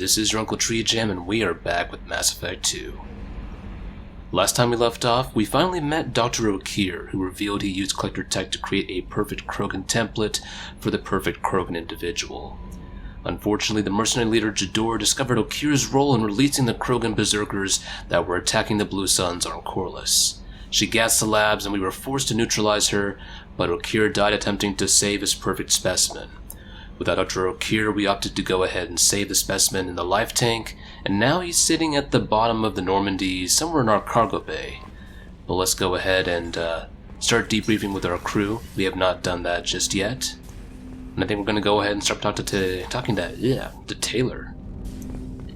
This is your Uncle TreeJam, and we are back with Mass Effect 2. Last time we left off, we finally met Dr. Okeer, who revealed he used Collector Tech to create a perfect Krogan template for the perfect Krogan individual. Unfortunately, the mercenary leader Jador discovered Okeer's role in releasing the Krogan berserkers that were attacking the Blue Suns on Korlus. She gassed the labs and we were forced to neutralize her, but Okeer died attempting to save his perfect specimen. Without Dr. Okeer, we opted to go ahead and save the specimen in the life tank, and now he's sitting at the bottom of the Normandy, somewhere in our cargo bay. But let's go ahead and start debriefing with our crew. We have not done that just yet. And I think we're going to go ahead and start talking to Taylor.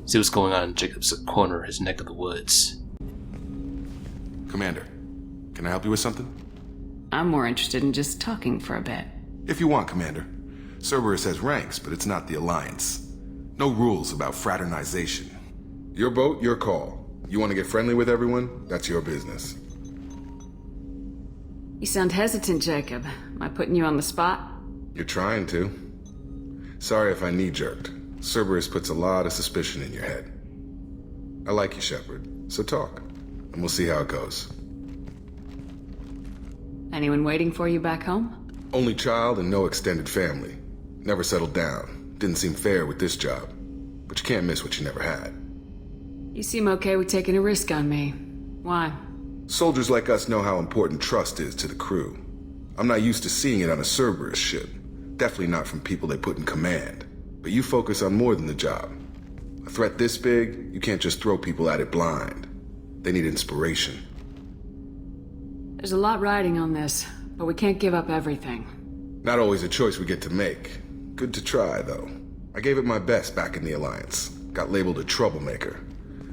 See what's going on in Jacob's corner, his neck of the woods. Commander, can I help you with something? I'm more interested in just talking for a bit. If you want, Commander. Cerberus has ranks, but it's not the Alliance. No rules about fraternization. Your boat, your call. You want to get friendly with everyone? That's your business. You sound hesitant, Jacob. Am I putting you on the spot? You're trying to. Sorry if I knee-jerked. Cerberus puts a lot of suspicion in your head. I like you, Shepard, so talk, and we'll see how it goes. Anyone waiting for you back home? Only child and no extended family. Never settled down. Didn't seem fair with this job. But you can't miss what you never had. You seem okay with taking a risk on me. Why? Soldiers like us know how important trust is to the crew. I'm not used to seeing it on a Cerberus ship. Definitely not from people they put in command. But you focus on more than the job. A threat this big, you can't just throw people at it blind. They need inspiration. There's a lot riding on this, but we can't give up everything. Not always a choice we get to make. Good to try, though. I gave it my best back in the Alliance. Got labeled a troublemaker.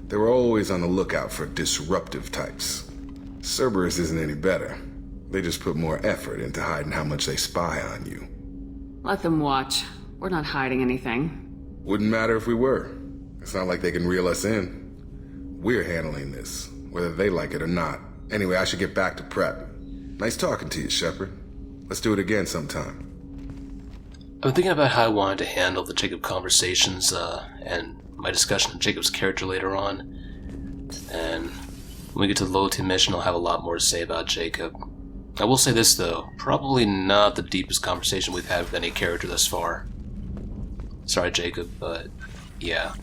They were always on the lookout for disruptive types. Cerberus isn't any better. They just put more effort into hiding how much they spy on you. Let them watch. We're not hiding anything. Wouldn't matter if we were. It's not like they can reel us in. We're handling this, whether they like it or not. Anyway, I should get back to prep. Nice talking to you, Shepard. Let's do it again sometime. I've been thinking about how I wanted to handle the Jacob conversations and my discussion of Jacob's character later on. And when we get to the loyalty mission, I'll have a lot more to say about Jacob. I will say this, though. Probably not the deepest conversation we've had with any character thus far. Sorry, Jacob, but yeah.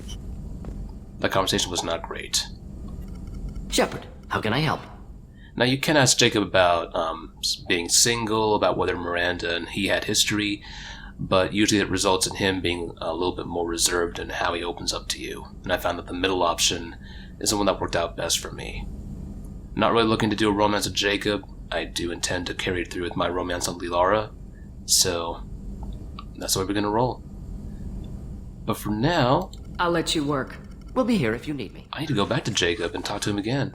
That conversation was not great. Shepard, how can I help? Now, you can ask Jacob about being single, about whether Miranda and he had history, but usually it results in him being a little bit more reserved in how he opens up to you. And I found that the middle option is the one that worked out best for me. Not really looking to do a romance with Jacob. I do intend to carry it through with my romance on Lilara, so that's the way we're going to roll. But for now, I'll let you work. We'll be here if you need me. I need to go back to Jacob and talk to him again.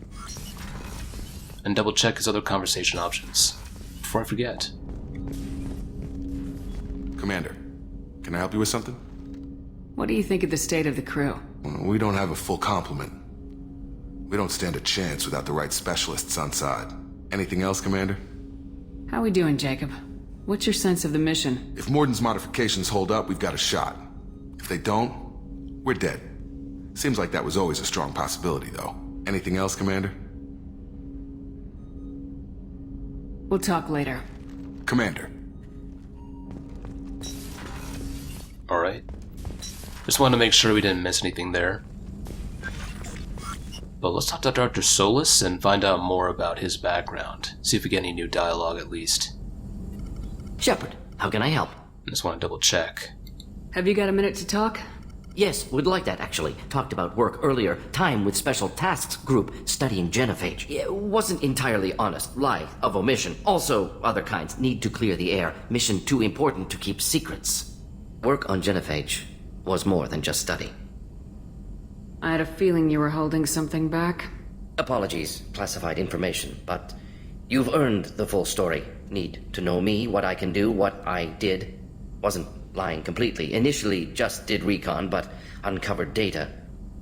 And double check his other conversation options before I forget. Commander, can I help you with something? What do you think of the state of the crew? We don't have a full complement. We don't stand a chance without the right specialists on side. Anything else, Commander? How we doing, Jacob? What's your sense of the mission? If Morden's modifications hold up, we've got a shot. If they don't, we're dead. Seems like that was always a strong possibility, though. Anything else, Commander? We'll talk later. Commander. Alright. Just wanted to make sure we didn't miss anything there. But let's talk to Dr. Solus and find out more about his background. See if we get any new dialogue at least. Shepard, how can I help? I just want to double check. Have you got a minute to talk? Yes, would like that, actually. Talked about work earlier. Time with Special Tasks Group studying genophage. Yeah, wasn't entirely honest. Lie of omission. Also, other kinds. Need to clear the air. Mission too important to keep secrets. Work on genophage was more than just study. I had a feeling you were holding something back. Apologies, classified information, but you've earned the full story. Need to know me, what I can do, what I did. Wasn't lying completely. Initially just did recon, but uncovered data.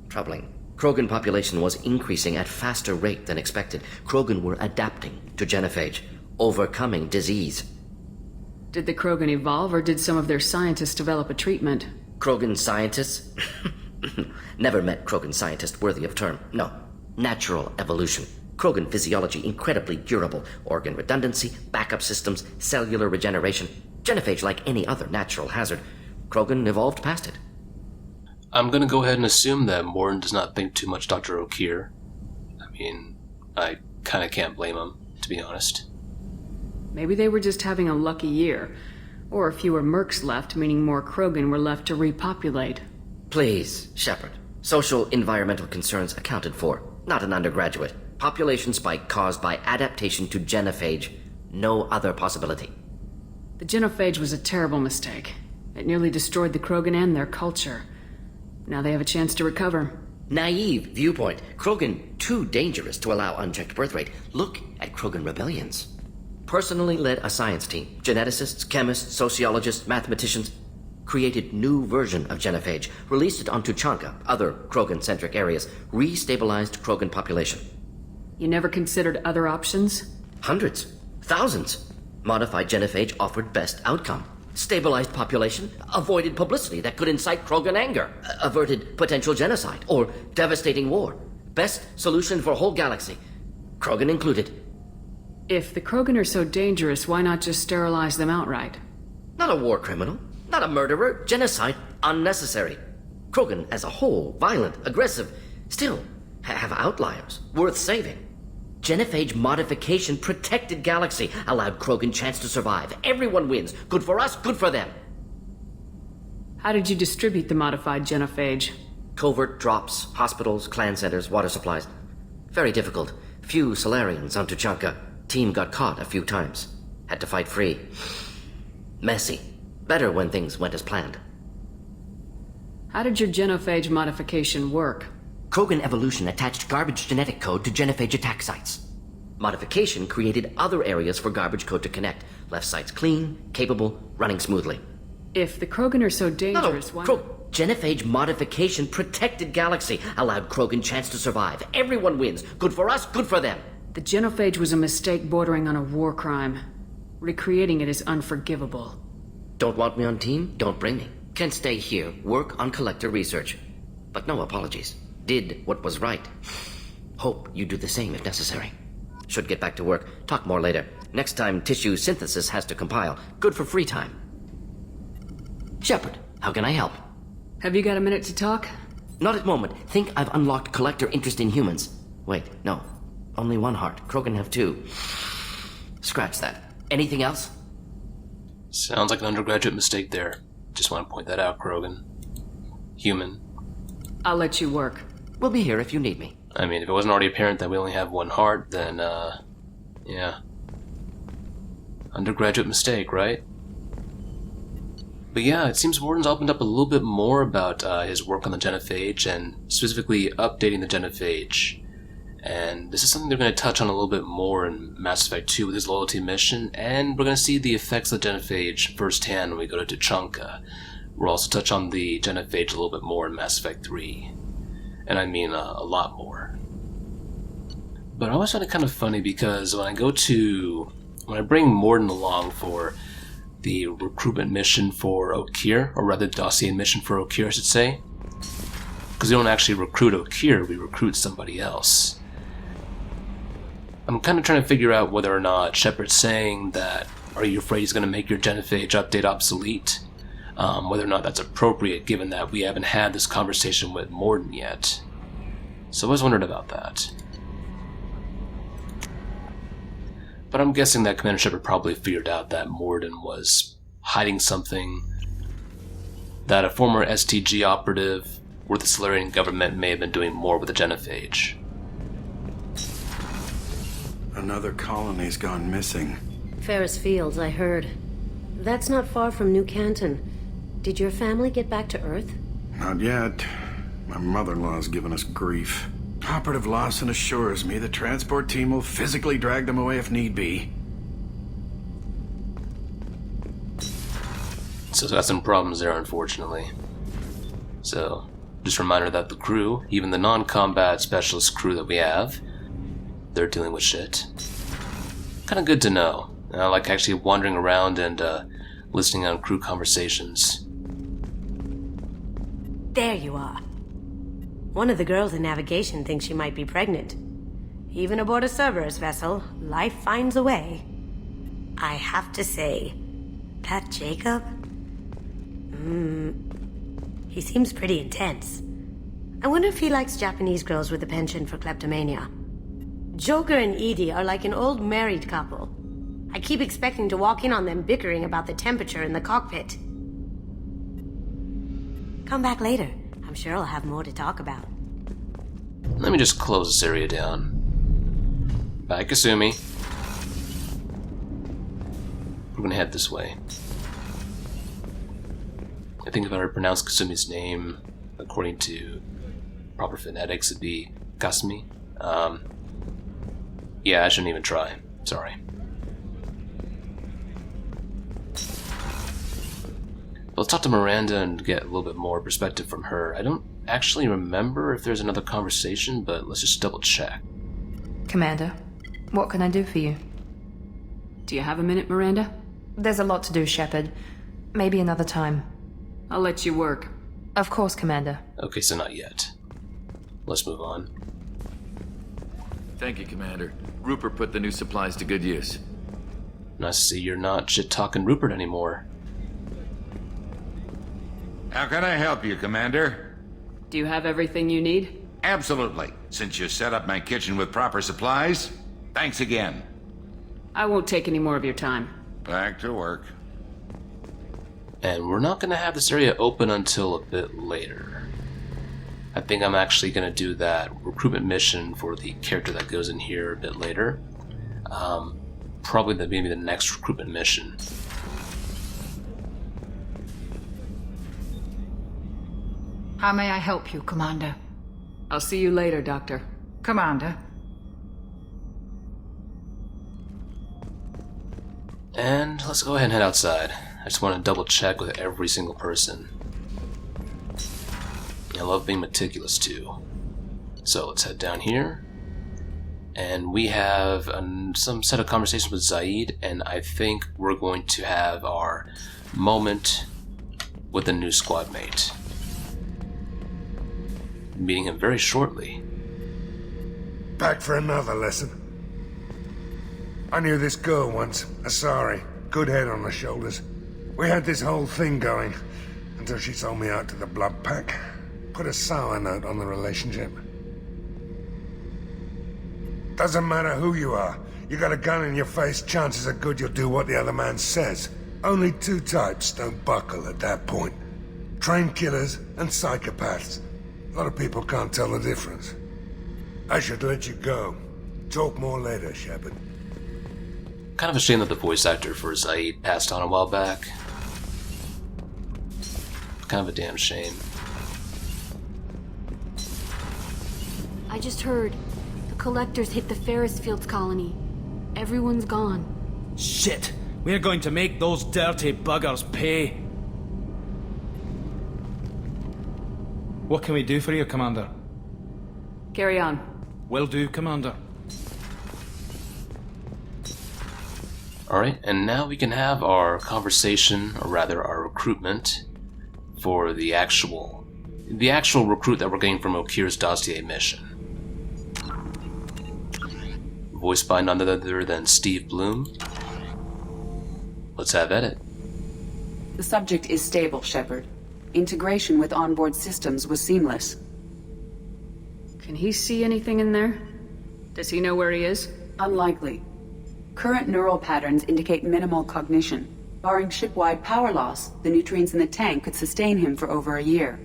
Troubling. Krogan population was increasing at faster rate than expected. Krogan were adapting to genophage, overcoming disease. Did the Krogan evolve, or did some of their scientists develop a treatment? Krogan scientists? Never met Krogan scientist worthy of term. No. Natural evolution. Krogan physiology incredibly durable. Organ redundancy, backup systems, cellular regeneration. Genophage like any other natural hazard. Krogan evolved past it. I'm gonna go ahead and assume that Morden does not think too much Dr. Okeer. I mean, I kinda can't blame him, to be honest. Maybe they were just having a lucky year. Or fewer mercs left, meaning more Krogan were left to repopulate. Please, Shepard. Social environmental concerns accounted for. Not an undergraduate. Population spike caused by adaptation to genophage. No other possibility. The genophage was a terrible mistake. It nearly destroyed the Krogan and their culture. Now they have a chance to recover. Naive viewpoint. Krogan too dangerous to allow unchecked birth rate. Look at Krogan rebellions. Personally led a science team. Geneticists, chemists, sociologists, mathematicians. Created new version of genophage. Released it on Tuchanka, other Krogan-centric areas. Restabilized Krogan population. You never considered other options? Hundreds. Thousands. Modified genophage offered best outcome. Stabilized population, avoided publicity that could incite Krogan anger, averted potential genocide, or devastating war. Best solution for whole galaxy. Krogan included. If the Krogan are so dangerous, why not just sterilize them outright? Not a war criminal, not a murderer, genocide, unnecessary. Krogan as a whole, violent, aggressive, still have outliers, worth saving. Genophage modification protected galaxy, allowed Krogan chance to survive. Everyone wins. Good for us, good for them. How did you distribute the modified genophage? Covert drops, hospitals, clan centers, water supplies. Very difficult. Few Solarians on Tuchanka. Team got caught a few times. Had to fight free. Messy. Better when things went as planned. How did your genophage modification work? Krogan evolution attached garbage genetic code to genophage attack sites. Modification created other areas for garbage code to connect. Left sites clean, capable, running smoothly. If the Krogan are so dangerous, why... Genophage modification protected galaxy, allowed Krogan chance to survive. Everyone wins. Good for us, good for them. The genophage was a mistake bordering on a war crime. Recreating it is unforgivable. Don't want me on team? Don't bring me. Can stay here, work on collector research. But no apologies. Did what was right. Hope you do the same if necessary. Should get back to work. Talk more later. Next time tissue synthesis has to compile. Good for free time. Shepard, how can I help? Have you got a minute to talk? Not at moment. Think I've unlocked collector interest in humans. Wait, no. Only one heart. Krogan have two. Scratch that. Anything else? Sounds like an undergraduate mistake there. Just want to point that out, Krogan. Human. I'll let you work. We'll be here if you need me. I mean, if it wasn't already apparent that we only have one heart, then, yeah. Undergraduate mistake, right? But yeah, it seems Morden's opened up a little bit more about his work on the genophage, and specifically updating the genophage. And this is something they're going to touch on a little bit more in Mass Effect 2 with his loyalty mission, and we're going to see the effects of the genophage firsthand when we go to Tuchanka. We'll also touch on the genophage a little bit more in Mass Effect 3. And I mean a lot more. But I always find it kind of funny because when I bring Morden along for the recruitment mission for Okeer, or rather the dossier mission for Okeer, I should say, because we don't actually recruit Okeer, we recruit somebody else. I'm kind of trying to figure out whether or not Shepard's saying that, are you afraid he's going to make your genophage update obsolete? Whether or not that's appropriate given that we haven't had this conversation with Morden yet. So I was wondering about that. But I'm guessing that Commander Shepard probably figured out that Morden was hiding something, that a former STG operative or the Solarian government may have been doing more with the genophage. Another colony's gone missing. Ferris Fields, I heard. That's not far from New Canton. Did your family get back to Earth? Not yet. My mother-in-law's given us grief. Operative Lawson assures me the transport team will physically drag them away if need be. So got some problems there, unfortunately. So, just a reminder that the crew, even the non-combat specialist crew that we have, they're dealing with shit. Kind of good to know. I like actually wandering around and listening on crew conversations. There you are. One of the girls in navigation thinks she might be pregnant. Even aboard a Cerberus vessel, life finds a way. I have to say, that Jacob... he seems pretty intense. I wonder if he likes Japanese girls with a penchant for kleptomania. Joker and Edie are like an old married couple. I keep expecting to walk in on them bickering about the temperature in the cockpit. Come back later. I'm sure I'll have more to talk about. Let me just close this area down. Bye, Kasumi. We're gonna head this way. I think if I were to pronounce Kasumi's name according to proper phonetics, it'd be Kasumi. Yeah, I shouldn't even try. Sorry. Let's talk to Miranda and get a little bit more perspective from her. I don't actually remember if there's another conversation, but let's just double check. Commander, what can I do for you? Do you have a minute, Miranda? There's a lot to do, Shepard. Maybe another time. I'll let you work. Of course, Commander. Okay, so not yet. Let's move on. Thank you, Commander. Rupert put the new supplies to good use. Nice to see you're not shit-talking Rupert anymore. How can I help you, Commander? Do you have everything you need? Absolutely. Since you set up my kitchen with proper supplies, thanks again. I won't take any more of your time. Back to work. And we're not going to have this area open until a bit later. I think I'm actually going to do that recruitment mission for the character that goes in here a bit later. Probably maybe the next recruitment mission. How may I help you, Commander? I'll see you later, Doctor. Commander? And let's go ahead and head outside. I just want to double check with every single person. I love being meticulous too. So let's head down here. And we have some set of conversations with Zaid, and I think we're going to have our moment with the new squad mate. Meeting him very shortly. Back for another lesson. I knew this girl once, Asari. Good head on her shoulders. We had this whole thing going, until she sold me out to the blood pack. Put a sour note on the relationship. Doesn't matter who you are. You got a gun in your face, chances are good you'll do what the other man says. Only two types don't buckle at that point. Trained killers and psychopaths. A lot of people can't tell the difference. I should let you go. Talk more later, Shepard. Kind of a shame that the voice actor for Zaid passed on a while back. Kind of a damn shame. I just heard. The Collectors hit the Ferris Fields colony. Everyone's gone. Shit! We're going to make those dirty buggers pay. What can we do for you, Commander? Carry on. Will do, Commander. Alright, and now we can have our conversation, or rather our recruitment, for the actual recruit that we're getting from Okeer's dossier mission. Voiced by none other than Steve Blum. Let's have at it. The subject is stable, Shepard. Integration with onboard systems was seamless. Can he see anything in there? Does he know where he is? Unlikely. Current neural patterns indicate minimal cognition. Barring ship-wide power loss, the nutrients in the tank could sustain him for over a year.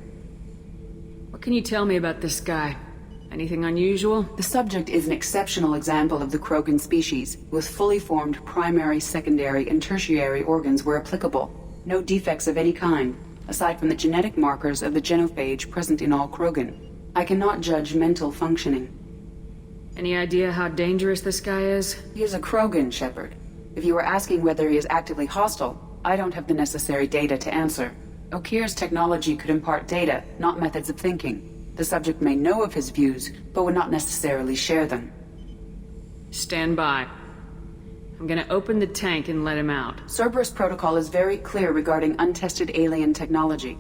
What can you tell me about this guy? Anything unusual? The subject is an exceptional example of the Krogan species, with fully formed primary, secondary, and tertiary organs where applicable. No defects of any kind, aside from the genetic markers of the genophage present in all Krogan. I cannot judge mental functioning. Any idea how dangerous this guy is? He is a Krogan, Shepard. If you are asking whether he is actively hostile, I don't have the necessary data to answer. Okeer's technology could impart data, not methods of thinking. The subject may know of his views, but would not necessarily share them. Stand by. I'm gonna open the tank and let him out. Cerberus protocol is very clear regarding untested alien technology.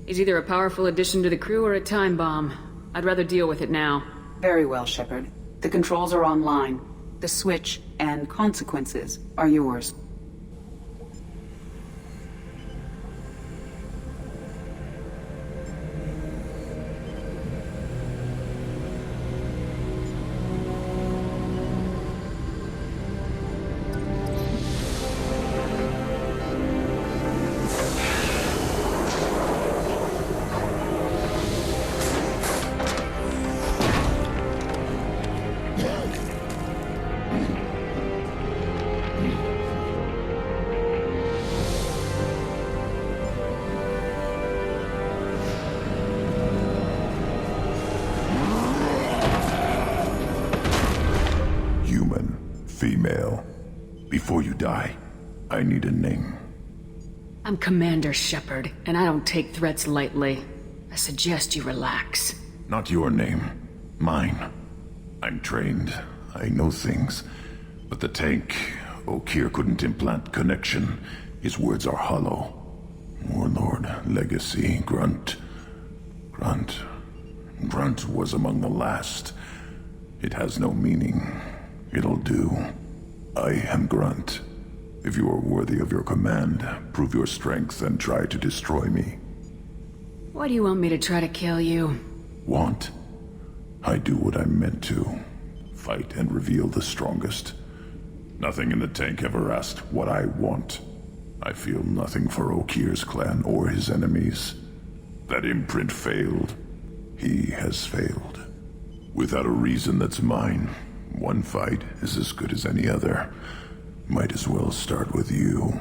He's either a powerful addition to the crew or a time bomb. I'd rather deal with it now. Very well, Shepard. The controls are online. The switch and consequences are yours. Female. Before you die, I need a name. I'm Commander Shepard, and I don't take threats lightly. I suggest you relax. Not your name. Mine. I'm trained. I know things. But the tank, Okeer couldn't implant connection. His words are hollow. Warlord, Legacy, Grunt. Grunt was among the last. It has no meaning. It'll do. I am Grunt. If you are worthy of your command, prove your strength and try to destroy me. Why do you want me to try to kill you? Want? I do what I'm meant to. Fight and reveal the strongest. Nothing in the tank ever asked what I want. I feel nothing for Okeer's clan or his enemies. That imprint failed. He has failed. Without a reason that's mine. One fight is as good as any other. Might as well start with you.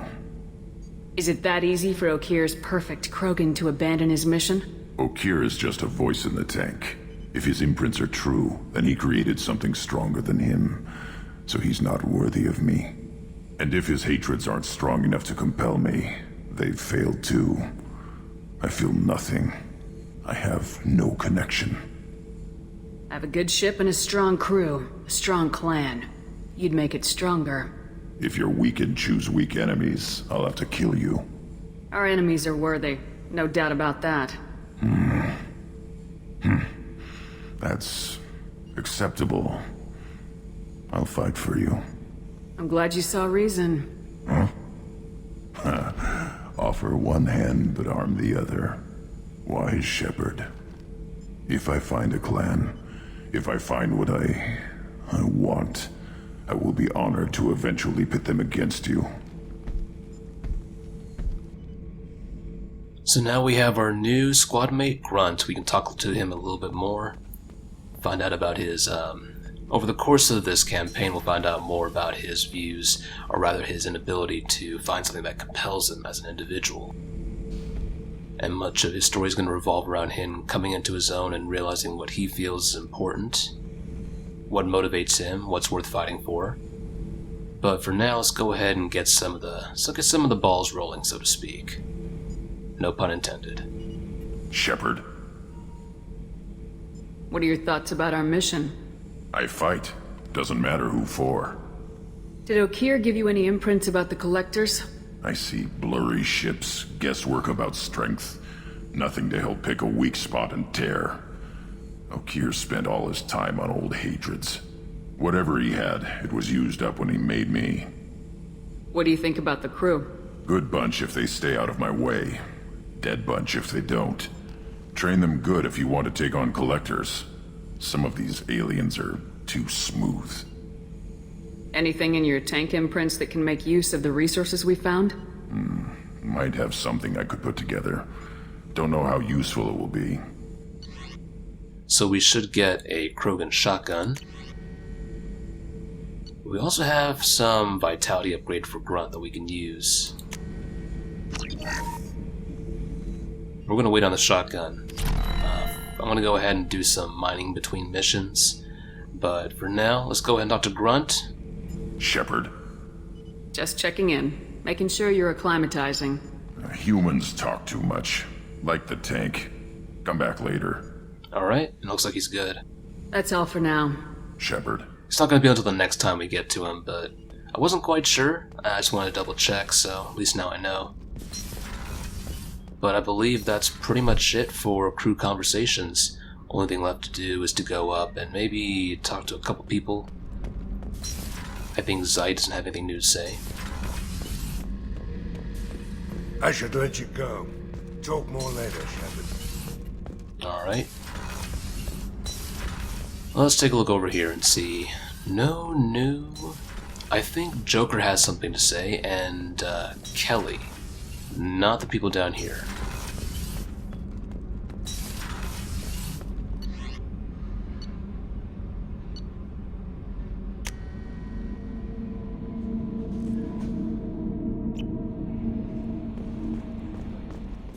Is it that easy for Okeer's perfect Krogan to abandon his mission? Okeer is just a voice in the tank. If his imprints are true, then he created something stronger than him. So he's not worthy of me. And if his hatreds aren't strong enough to compel me, they've failed too. I feel nothing. I have no connection. I have a good ship and a strong crew. A strong clan. You'd make it stronger. If you're weak and choose weak enemies, I'll have to kill you. Our enemies are worthy. No doubt about that. That's acceptable. I'll fight for you. I'm glad you saw reason. Huh? Offer one hand, but arm the other. Wise Shepard. If I find a clan, if I find what I want, I will be honored to eventually pit them against you. So now we have our new squad mate, Grunt. We can talk to him a little bit more. Find out about his, over the course of this campaign, we'll find out more about his views, or rather his inability to find something that compels him as an individual. And much of his story is going to revolve around him coming into his own and realizing what he feels is important, what motivates him, what's worth fighting for. But for now, let's go ahead and get some of the balls rolling, so to speak. No pun intended. Shepard. What are your thoughts about our mission? I fight. Doesn't matter who for. Did Okeer give you any imprints about the Collectors? I see blurry ships, guesswork about strength. Nothing to help pick a weak spot and tear. Okeer spent all his time on old hatreds. Whatever he had, it was used up when he made me. What do you think about the crew? Good bunch if they stay out of my way. Dead bunch if they don't. Train them good if you want to take on Collectors. Some of these aliens are too smooth. Anything in your tank imprints that can make use of the resources we found? Might have something I could put together. Don't know how useful it will be. So we should get a Krogan shotgun. We also have some vitality upgrade for Grunt that we can use. We're going to wait on the shotgun. I'm going to go ahead and do some mining between missions. But for now, let's go ahead and talk to Grunt. Shepard. Just checking in. Making sure you're acclimatizing. Humans talk too much. Like the tank. Come back later. Alright, it looks like he's good. That's all for now. Shepard. It's not going to be until the next time we get to him, but I wasn't quite sure. I just wanted to double check, so at least now I know. But I believe that's pretty much it for crew conversations. Only thing left to do is to go up and maybe talk to a couple people. I think Zai doesn't have anything new to say. I should let you go. Talk more later, Shepard. Alright. Well, let's take a look over here and see. No new... I think Joker has something to say, and Kelly. Not the people down here.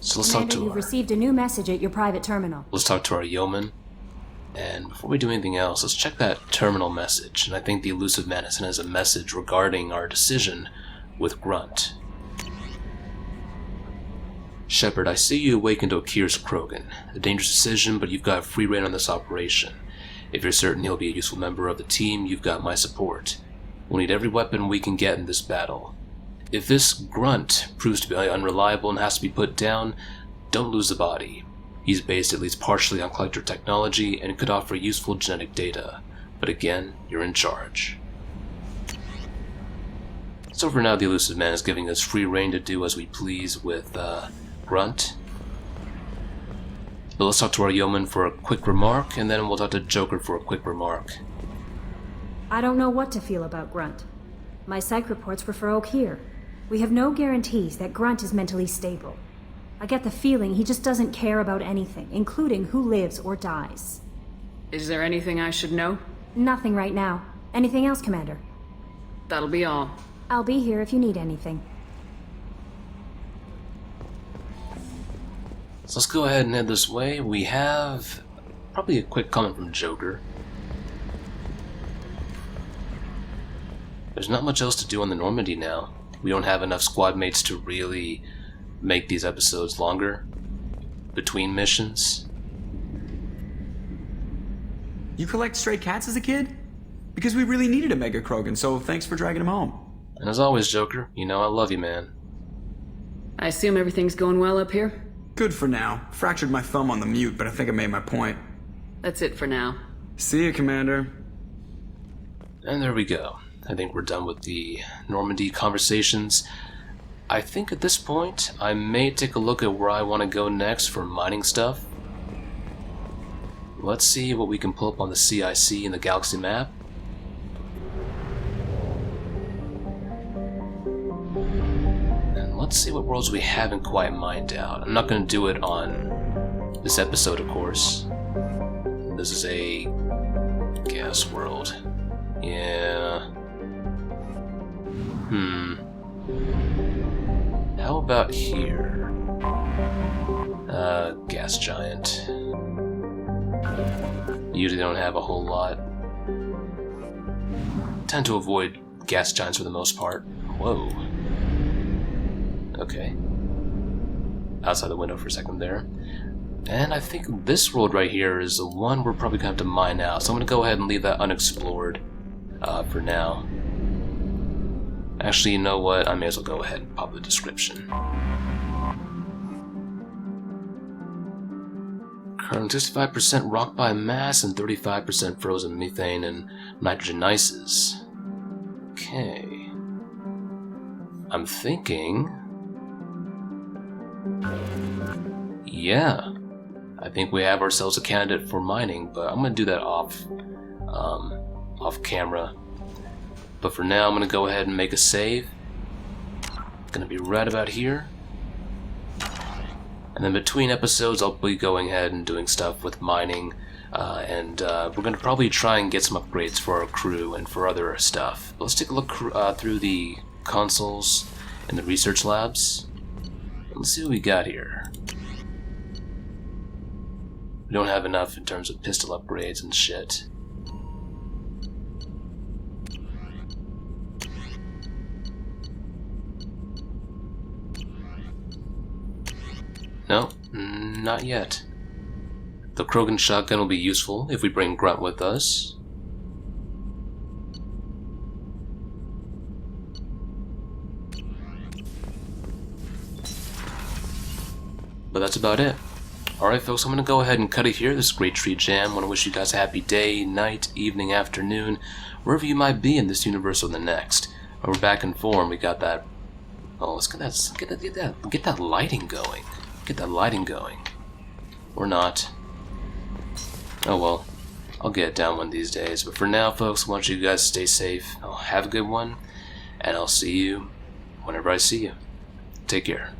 So let's talk to you've received a new message at your private terminal. Let's talk to our yeoman. And before we do anything else, let's check that terminal message. And I think the elusive man has sent us a message regarding our decision with Grunt. Shepard, I see you awakened Okeer's Krogan. A dangerous decision, but you've got free rein on this operation. If you're certain he'll be a useful member of the team, you've got my support. We'll need every weapon we can get in this battle. If this Grunt proves to be unreliable and has to be put down, don't lose the body. He's based at least partially on collector technology and could offer useful genetic data. But again, you're in charge. So for now, the elusive man is giving us free rein to do as we please with Grunt. But let's talk to our yeoman for a quick remark, and then we'll talk to Joker for a quick remark. I don't know what to feel about Grunt. My psych reports were for Okeer. We have no guarantees that Grunt is mentally stable. I get the feeling he just doesn't care about anything, including who lives or dies. Is there anything I should know? Nothing right now. Anything else, Commander? That'll be all. I'll be here if you need anything. So let's go ahead and head this way. We have probably a quick comment from Joker. There's not much else to do on the Normandy now. We don't have enough squad mates to really make these episodes longer between missions. You collect stray cats as a kid? Because we really needed a Mega Krogan, so thanks for dragging him home. And as always, Joker, you know I love you, man. I assume everything's going well up here? Good for now. Fractured my thumb on the mute, but I think I made my point. That's it for now. See you, Commander. And there we go. I think we're done with the Normandy conversations. I think at this point, I may take a look at where I want to go next for mining stuff. Let's see what we can pull up on the CIC in the galaxy map. And let's see what worlds we haven't quite mined out. I'm not going to do it on this episode, of course. This is a gas world. Yeah. How about here? Gas giant. Usually don't have a whole lot. Tend to avoid gas giants for the most part. Whoa. Okay. Outside the window for a second there. And I think this world right here is the one we're probably gonna have to mine out. So I'm gonna go ahead and leave that unexplored for now. Actually, you know what? I may as well go ahead and pop the description. Current 65% rock biomass and 35% frozen methane and nitrogen ices. Okay. I'm thinking... yeah. I think we have ourselves a candidate for mining, but I'm going to do that off camera. But for now, I'm going to go ahead and make a save. It's going to be right about here. And then between episodes, I'll be going ahead and doing stuff with mining. And we're going to probably try and get some upgrades for our crew and for other stuff. But let's take a look through the consoles and the research labs. Let's see what we got here. We don't have enough in terms of pistol upgrades and shit. No, not yet. The Krogan shotgun will be useful if we bring Grunt with us. But that's about it. Alright folks, I'm going to go ahead and cut it here. This is GreatTreeJam. I want to wish you guys a happy day, night, evening, afternoon, wherever you might be in this universe or the next. When we're back in form, we got that... Oh, let's get that lighting going. Get that lighting going. Or not. Oh well. I'll get it down one of these days. But for now, folks, I want you guys to stay safe. Have a good one. And I'll see you whenever I see you. Take care.